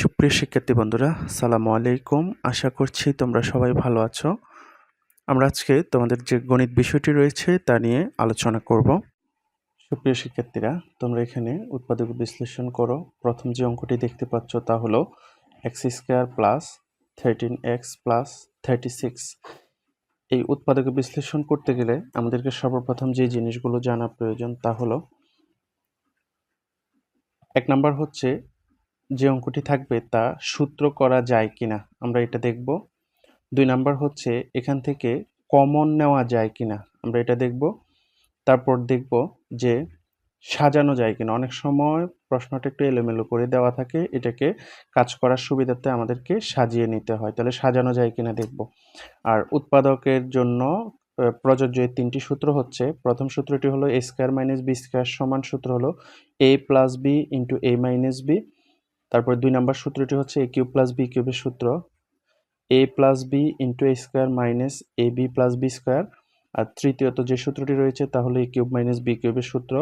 সুপ্রিয় শিক্ষার্থী বন্ধুরা, সালামু আলাইকুম। আশা করছি তোমরা সবাই ভালো আছো। আমরা আজকে তোমাদের যে গণিত বিষয়টি রয়েছে তা নিয়ে আলোচনা করব। সুপ্রিয় শিক্ষার্থীরা, তোমরা এখানে উৎপাদক বিশ্লেষণ করো। প্রথম যে অঙ্কটি দেখতে পাচ্ছ তা হলো x² প্লাস 13x প্লাস 36। এই উৎপাদক বিশ্লেষণ করতে গেলে আমাদেরকে সর্বপ্রথম যে জিনিসগুলো জানা প্রয়োজন তা হলো, 1 নাম্বার হচ্ছে যে অঙ্কটি থাকবে তা সূত্র করা যায় কিনা আমরা এটা দেখব। 2 নাম্বার হচ্ছে এখান থেকে কমন নেওয়া যায় কিনা আমরা এটা দেখব। তারপর দেখব যে সাজানো যায় কিনা। অনেক সময় প্রশ্নটা একটু এলোমেলো করে দেওয়া থাকে, এটাকে কাজ করার সুবিধার্থে আমাদেরকে সাজিয়ে নিতে হয়, তাহলে সাজানো যায় কিনা দেখব। আর উৎপাদকের জন্য প্রযোজ্য এই 3টি সূত্র হচ্ছে, প্রথম সূত্রটি হলো a² - b² সমান সূত্র হলো a + b * a - b। তারপর 2 নাম্বার সূত্রটি হচ্ছে a³ + b³ এর সূত্র a + b * a² - ab + b²। আর তৃতীয়ত যে সূত্রটি রয়েছে তা হলো a³ - b³ এর সূত্র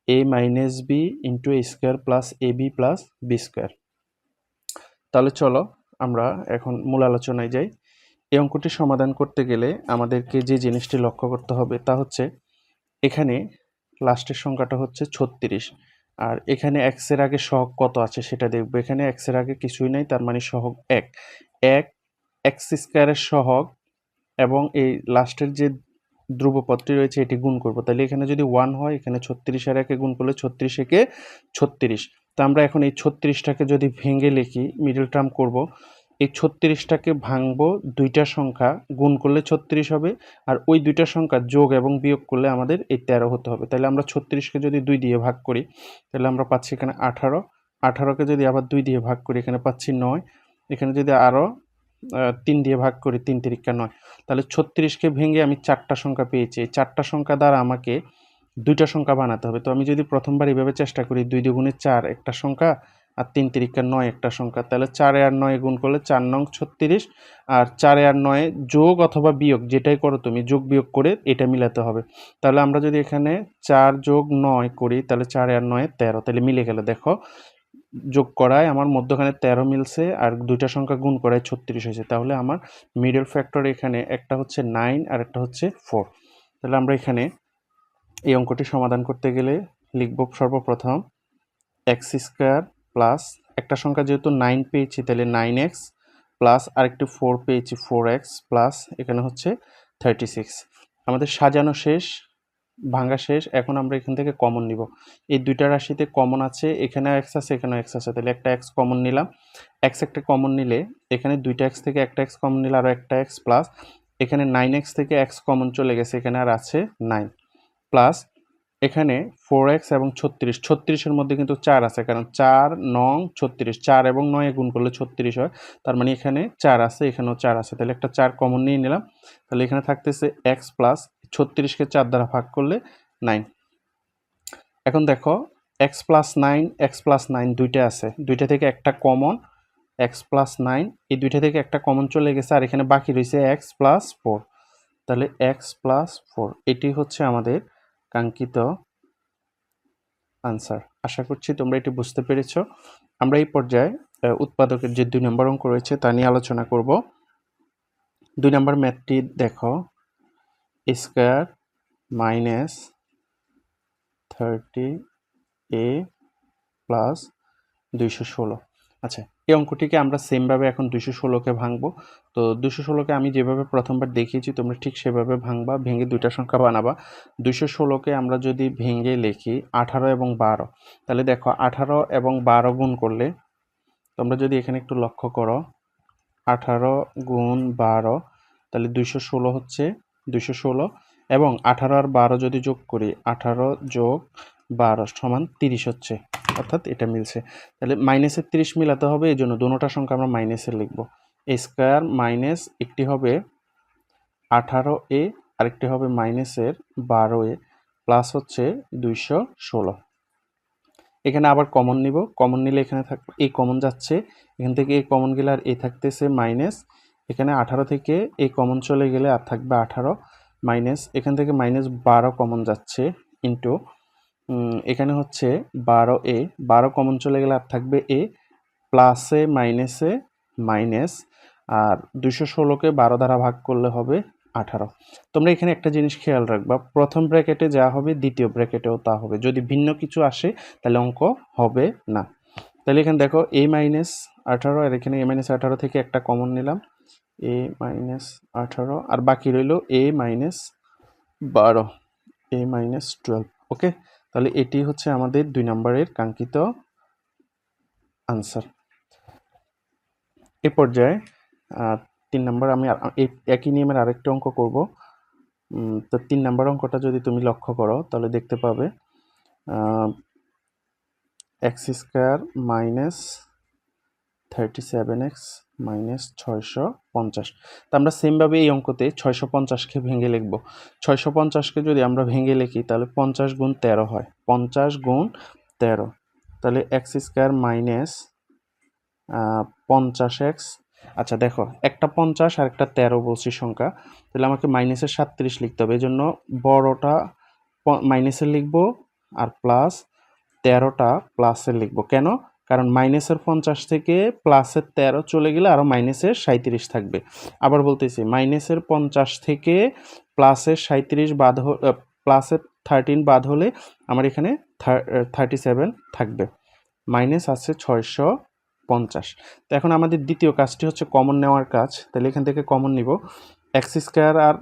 a - b * a² + ab + b²। তাহলে চলো আমরা এখন মূল আলোচনায় যাই। এই অঙ্কটি সমাধান করতে গেলে আমাদেরকে যে জিনিসটি লক্ষ্য করতে হবে তা হচ্ছে, এখানে লাস্টের সংখ্যাটা হচ্ছে 36, আর এখানে x এর আগে সহগ কত আছে সেটা দেখব। এখানে x এর আগে কিছুই নাই, তার মানে সহগ 1 x² এর সহগ এবং এই লাস্টের যে ধ্রুবপদটি রয়েছে এটি গুণ করব। তাহলে এখানে যদি 1 হয়, এখানে 36 আর 1 গুণ করলে 36 একে 36। তো আমরা এখন এই 36টাকে যদি ভেঙে লিখি, মিডল টার্ম করব। এই 36টাকে ভাঙবো, দুইটা সংখ্যা গুণ করলে 36 হবে, আর ওই দুইটা সংখ্যা যোগ এবং বিয়োগ করলে আমাদের এই 13 হতে হবে। তাহলে আমরা 36কে যদি 2 দিয়ে ভাগ করি, তাহলে আমরা পাচ্ছি এখানে 18। 18কে যদি আবার 2 দিয়ে ভাগ করি, এখানে পাচ্ছি 9। এখানে যদি আরও 3 দিয়ে ভাগ করি, 3 তিরিকা 9। তাহলে 36কে ভেঙে আমি 4টা সংখ্যা পেয়েছি। এই 4টা সংখ্যা দ্বারা আমাকে 2টা সংখ্যা বানাতে হবে। তো আমি যদি প্রথমবার এভাবে চেষ্টা করি, 2 দুগুণে 4 একটা সংখ্যা, আর 3 তিরিকা 9 একটা সংখ্যা। তাহলে 4 আর 9 গুণ করলে 4 নং 36, আর 4 আর 9 যোগ অথবা বিয়োগ যেটাই করো তুমি, যোগ বিয়োগ করে এটা মিলাতে হবে। তাহলে আমরা যদি এখানে 4 যোগ 9 করি, তাহলে 4 আর 9 13, তাহলে মিলে গেল। দেখো, যোগ করায় আমার মধ্যখানে 13 মিলছে, আর দুইটা সংখ্যা গুণ করায় 36 হয়েছে। তাহলে আমার মিডল ফ্যাক্টর এখানে একটা হচ্ছে 9 আর একটা হচ্ছে 4। তাহলে আমরা এখানে এই অঙ্কটি সমাধান করতে গেলে লিখব সর্বপ্রথম x² প্লাস একটা সংখ্যা যেহেতু 9 পেয়েছি, তাহলে 9x প্লাস আরেকটি 4 পেয়েছি 4x প্লাস এখানে হচ্ছে 36। আমাদের সাজানো শেষ, ভাঙা শেষ। এখন আমরা এখান থেকে কমন নিব। এই দুইটা রাশিতে কমন আছে, এখানে x আছে, এখানেও x আছে, তাহলে একটা x কমন নিলাম। x একটা কমন নিলে এখানে দুইটা x থেকে একটা x কমন নিলে আরও একটা x প্লাস এখানে 9x থেকে x কমন চলে গেছে, এখানে আর আছে 9 প্লাস এখানে 4x এবং 36। 36-এর মধ্যে কিন্তু 4 আছে, কারণ 4 নং 36, 4 এবং 9 গুণ করলে 36 হয়। তার মানে এখানে 4 আছে, এখানেও 4 আছে, তাহলে একটা 4 কমন নিয়ে নিলাম। তাহলে এখানে থাকতেছে x প্লাস 36কে 4 দ্বারা ভাগ করলে 9। এখন দেখো, x প্লাস 9, x প্লাস 9 দুইটা আছে, দুইটা থেকে একটা কমন, x প্লাস 9, এই দুইটা থেকে একটা কমন চলে গেছে, আর এখানে বাকি রয়েছে x প্লাস 4। তাহলে x প্লাস 4 এটি হচ্ছে আমাদের কাঙ্ক্ষিত আনসার। আশা করছি তোমরা এটি বুঝতে পেরেছ। আমরা এই পর্যায়ে উৎপাদকের যে 2 নম্বর অঙ্ক রয়েছে তা নিয়ে আলোচনা করব। 2 নম্বর ম্যাথটি দেখো, a² মাইনাস 30a প্লাস 216। আচ্ছা, এই অঙ্কটিকে আমরা সেমভাবে এখন 216কে ভাঙবো। তো 216কে আমি যেভাবে প্রথমবার দেখিয়েছি তোমরা ঠিক সেভাবে ভাঙবা, ভেঙে দুইটা সংখ্যা বানাবা। 216কে আমরা যদি ভেঙে লিখি 18 এবং 12, তাহলে দেখো 18 এবং 12 গুণ করলে, তোমরা যদি এখানে একটু লক্ষ্য করো, 18 গুণ 12, তাহলে 216 হচ্ছে 216, এবং 18 আর 12 যদি যোগ করি, 18 যোগ 12 সমান 30 হচ্ছে, অর্থাৎ এটা মিলছে। তাহলে মাইনাসের 30 মিলাতে হবে, এই জন্য দুটোটা সংখ্যা আমরা মাইনাসে লিখবো। a² মাইনাস একটি হবে 18a, আরেকটি হবে মাইনাসের 12a প্লাস হচ্ছে 216। এখানে আবার কমন নিব, কমন নিলে এখানে থাকবে এই কমন যাচ্ছে, এখান থেকে এই কমন গেলে আর এ থাকতেছে মাইনাস, এখানে 18 থেকে এই কমন চলে গেলে আর থাকবে 18 মাইনাস, এখান থেকে মাইনাস 12 কমন যাচ্ছে এখানে হচ্ছে 12a, 12 কমন চলে গেলে আর থাকবে a, প্লাসে মাইনাসে মাইনাস, আর 216কে 12 দ্বারা ভাগ করলে হবে 18। তোমরা এখানে একটা জিনিস খেয়াল রাখবা, প্রথম ব্র্যাকেটে যা হবে দ্বিতীয় ব্র্যাকেটেও তা হবে, যদি ভিন্ন কিছু আসে তাহলে অঙ্ক হবে না। তাহলে এখানে দেখো a-18, আর এখানে a-18 থেকে একটা কমন নিলাম, a-18, আর বাকি রইল a-12, a-12। ওকে, তাহলে এটি হচ্ছে আমাদের 2 নম্বরের কাঙ্ক্ষিত আনসার। এ পর্যায়ে 3 নম্বর আমি একই নিয়মের আরেকটা অঙ্ক করব। তো 3 নম্বর অঙ্কটা যদি তুমি লক্ষ্য করো তাহলে দেখতে পাবে x square minus 37x minus 650। তো আমরা সেমভাবে এই অঙ্কতে 650কে ভেঙে লিখব। 650কে যদি আমরা ভেঙে লিখি তাহলে 50 গুণ 13 হয়, 50 গুণ 13। তাহলে এক্স স্কোয়ার মাইনাস 50x। আচ্ছা দেখো, একটা 50 আর একটা 13 বলছি সংখ্যা, তাহলে আমাকে মাইনাসের 37 লিখতে হবে, এই জন্য বড়টা মাইনাসের লিখবো আর প্লাস 13টা প্লাসের লিখবো। কেন? কারণ মাইনাসের 50 থেকে প্লাসের 13 চলে গেলে আরও মাইনাসের 37 থাকবে। আবার বলতেছি, মাইনাসের 50 থেকে প্লাসের 37 বাদ প্লাসের 13 বাদ হলে আমার এখানে 37 থাকবে, মাইনাস আছে 650। তো এখন আমাদের দ্বিতীয় কাজটি হচ্ছে কমন নেওয়ার কাজ। তাহলে এখান থেকে কমন নিব এক্স স্কোয়ার, আর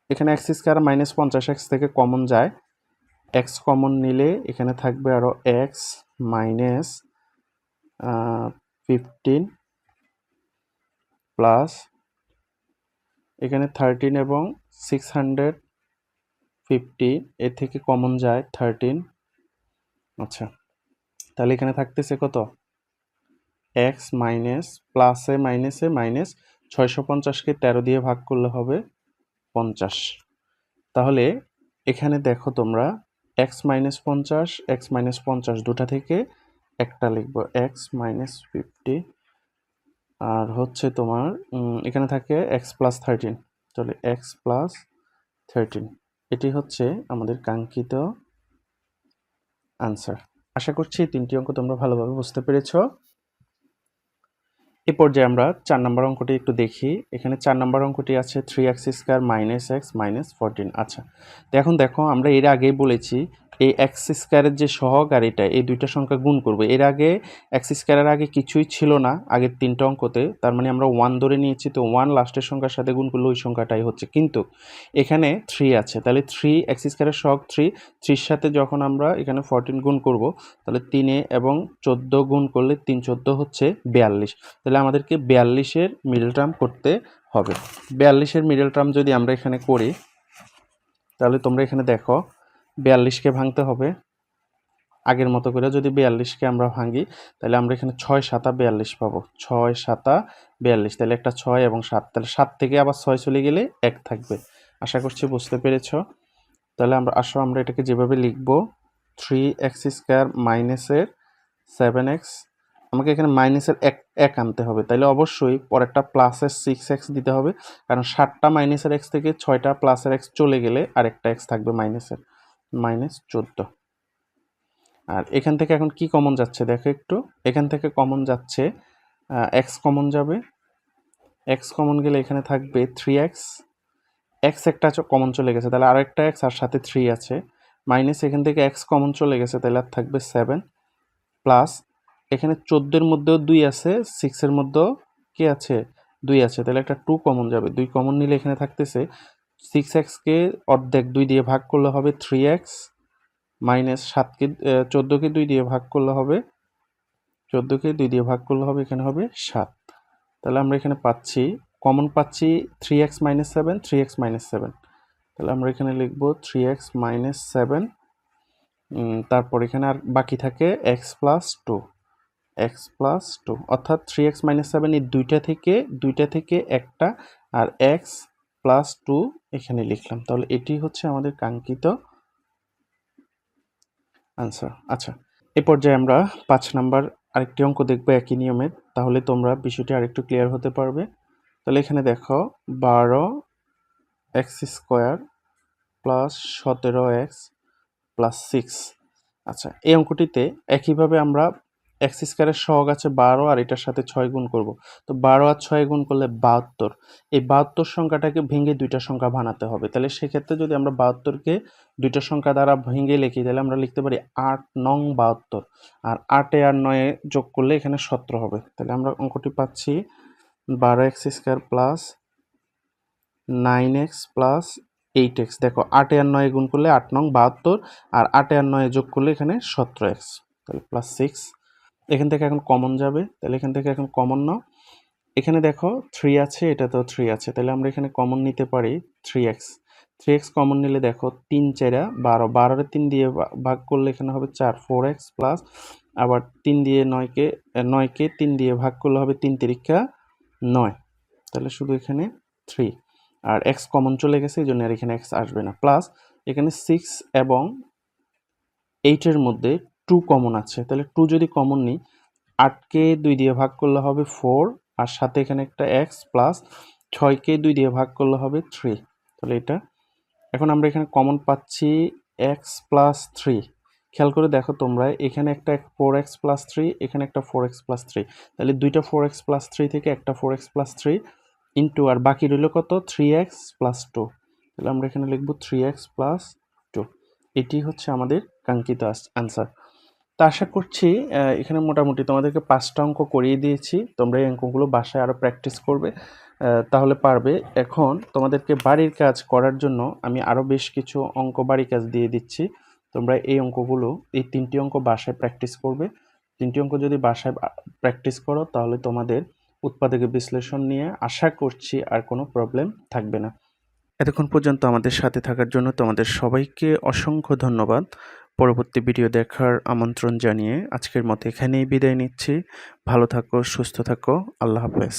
এখানে এক্স স্কোয়ার মাইনাস 50x থেকে কমন যায়, এক্স কমন নিলে এখানে থাকবে আরও এক্স মাইনাস 15 প্লাস এখানে 13 এবং 650 এর থেকে কমন যায় 13। আচ্ছা, তাহলে এখানে থাকতেছে কত? এক্স মাইনাস প্লাসে মাইনাসে মাইনাস 650কে 13 দিয়ে ভাগ করলে হবে 50। তাহলে এখানে দেখো তোমরা এক্স মাইনাস 50 দুটা থেকে একটা লিখবো, এক্স মাইনাস 50, আর হচ্ছে তোমার এখানে থাকে এক্স প্লাস 13, তাহলে এক্স প্লাস 13। এটি হচ্ছে আমাদের কাঙ্ক্ষিত আনসার। আশা করছি 3টি অঙ্ক তোমরা ভালোভাবে বুঝতে পেরেছো। এ পর্যায়ে আমরা 4 নম্বর অঙ্কটি একটু দেখি। এখানে 4 নম্বর অঙ্কটি আছে 3x square minus x minus 14। আচ্ছা, তো এখন দেখো, আমরা এর আগেই বলেছি এই এক্স স্কয়ারের যে সহগ আর এটা, এই দুইটা সংখ্যা গুণ করবে। এর আগে এক্স স্কয়ারের আগে কিছুই ছিল না আগের 3টা অঙ্কতে, তার মানে আমরা 1 ধরে নিয়েছি, তো 1 লাস্টের সংখ্যার সাথে গুণ করলে ওই সংখ্যাটাই হচ্ছে। কিন্তু এখানে 3 আছে, তাহলে 3 এক্স স্কয়ারের সহগ 3 সাথে যখন আমরা এখানে 14 গুণ করব, তাহলে 3 এবং 14 গুণ করলে 3 14 হচ্ছে 42। তাহলে আমাদেরকে 42-এর মিডল টার্ম করতে হবে। 42-এর মিডল টার্ম যদি আমরা এখানে করি, তাহলে তোমরা এখানে দেখো 42কে ভাঙতে হবে আগের মতো করে। যদি 42কে আমরা ভাঙি তাহলে আমরা এখানে 6 7 42 পাবো, 6 7 42। তাহলে একটা 6 এবং 7, তাহলে 7 থেকে আবার 6 চলে গেলে 1 থাকবে। আশা করছি বুঝতে পেরেছ। তাহলে আমরা এটাকে যেভাবে লিখবো, 3x স্কয়ার মাইনাসের 7x, আমাকে এখানে মাইনাসের এক আনতে হবে, তাইলে অবশ্যই পরেরটা প্লাসের 6x দিতে হবে, কারণ 7টা মাইনাসের x থেকে 6টা প্লাসের x চলে গেলে আরেকটা x থাকবে মাইনাসের, মাইনাস 14। আর এখান থেকে এখন কি কমন যাচ্ছে দেখো একটু, এখান থেকে কমন যাচ্ছে x কমন যাবে, x কমন গেলে এখানে থাকবে 3x, x একটা কমন চলে গেছে, তাহলে আরেকটা x আর সাথে 3 আছে, মাইনাস এখান থেকে x কমন চলে গেছে, তাহলে আর থাকবে 7, প্লাস এখানে 14-এর মধ্যেও 2 আছে, 6-এর মধ্যেও কি আছে? 2 আছে, তাহলে একটা 2 কমন যাবে, 2 কমন নিলে এখানে থাকতেছে 6x-কে অর্ধেক 2 দিয়ে ভাগ করলে হবে 3x, মাইনাস 14-কে 2 দিয়ে ভাগ করলে হবে, 14-কে 2 দিয়ে ভাগ করলে হবে এখানে হবে 7। তাহলে আমরা এখানে পাচ্ছি, কমন পাচ্ছি 3x মাইনাস 7, 3x মাইনাস 7। তাহলে আমরা এখানে লিখব 3x মাইনাস 7, তারপর এখানে আর বাকি থাকে x প্লাস 2, x প্লাস 2, অর্থাৎ 3x মাইনাস 7 এই দুইটা থেকে একটা, আর x প্লাস 2 এখানে লিখলাম। তাহলে এটি হচ্ছে আমাদের কাঙ্ক্ষিত আনসার। আচ্ছা, এ পর্যায়ে আমরা 5 নাম্বার আরেকটি অঙ্ক দেখব একই নিয়মের, তাহলে তোমরা বিষয়টি আরেকটু ক্লিয়ার হতে পারবে। তাহলে এখানে দেখো 12x square plus 17x plus 6। আচ্ছা, এই অঙ্কটিতে একইভাবে আমরা এক্স স্কোয়ারের সহগ আছে 12 আর এটার সাথে 6 গুণ করব। তো 12 আর 6 গুণ করলে 72। এই 72 সংখ্যাটাকে ভেঙে দুইটা সংখ্যা বানাতে হবে। তাহলে সেক্ষেত্রে যদি আমরা 72কে দুইটা সংখ্যা দ্বারা ভেঙে লিখি তাহলে আমরা লিখতে পারি 8 নং 72। আর 8 আর 9 যোগ করলে এখানে 17 হবে। তাহলে আমরা অঙ্কটি পাচ্ছি 12x square plus 9x plus 8x। দেখো 8 আর 9 গুণ করলে 8 নং 72 আর 8 আর 9 যোগ করলে এখানে 17x। তাহলে প্লাস 6। এখান থেকে এখন কমন যাবে, তাহলে এখান থেকে এখন কমন নাও। এখানে দেখো 3 আছে, এটা তো 3 আছে, তাহলে আমরা এখানে কমন নিতে পারি 3x। 3x কমন নিলে দেখো 3 4 12, 12 3 দিয়ে ভাগ করলে এখানে হবে 4, 4x প্লাস আবার 3 দিয়ে 9কে 3 দিয়ে ভাগ করলে হবে 3 তিরিকা 9। তাহলে শুধু এখানে 3 আর x কমন চলে গেছে, এই জন্য আর এখানে x আসবে না। প্লাস এখানে 6 এবং 8 এর মধ্যে 2 কমন আছে, তাহলে 2 যদি কমন নিই 8কে 2 দিয়ে ভাগ করলে হবে 4 আর সাথে এখানে একটা x প্লাস 6কে 2 দিয়ে ভাগ করলে হবে 3। তাহলে এটা এখন আমরা এখানে কমন পাচ্ছি x প্লাস 3। খেয়াল করে দেখো তোমরা, এখানে একটা 4x প্লাস 3, এখানে একটা 4x প্লাস 3, তাহলে দুইটা 4x প্লাস 3 থেকে একটা 4x প্লাস 3 ইন্টু আর বাকি রইল কত 3x প্লাস 2। তাহলে আমরা এখানে লিখব 3x প্লাস 2। এটি হচ্ছে আমাদের কাঙ্ক্ষিত আনসার। তো আশা করছি এখানে মোটামুটি তোমাদেরকে 5টা অঙ্ক করিয়ে দিয়েছি। তোমরা এই অঙ্কগুলো বাসায় আরও প্র্যাকটিস করবে, তাহলে পারবে। এখন তোমাদেরকে বাড়ির কাজ করার জন্য আমি আরও বেশ কিছু অঙ্ক বাড়ির কাজ দিয়ে দিচ্ছি। তোমরা এই অঙ্কগুলো, এই 3টি অঙ্ক বাসায় প্র্যাকটিস করবে। 3টি অঙ্ক যদি বাসায় প্র্যাকটিস করো তাহলে তোমাদের উৎপাদকের বিশ্লেষণ নিয়ে আশা করছি আর কোনো প্রবলেম থাকবে না। এতক্ষণ পর্যন্ত আমাদের সাথে থাকার জন্য তোমাদের সবাইকে অসংখ্য ধন্যবাদ। পরবর্তী ভিডিও দেখার আমন্ত্রণ জানিয়ে আজকের মতো এখানেই বিদায় নিচ্ছি। ভালো থাকো, সুস্থ থাকো, আল্লাহ হাফেজ।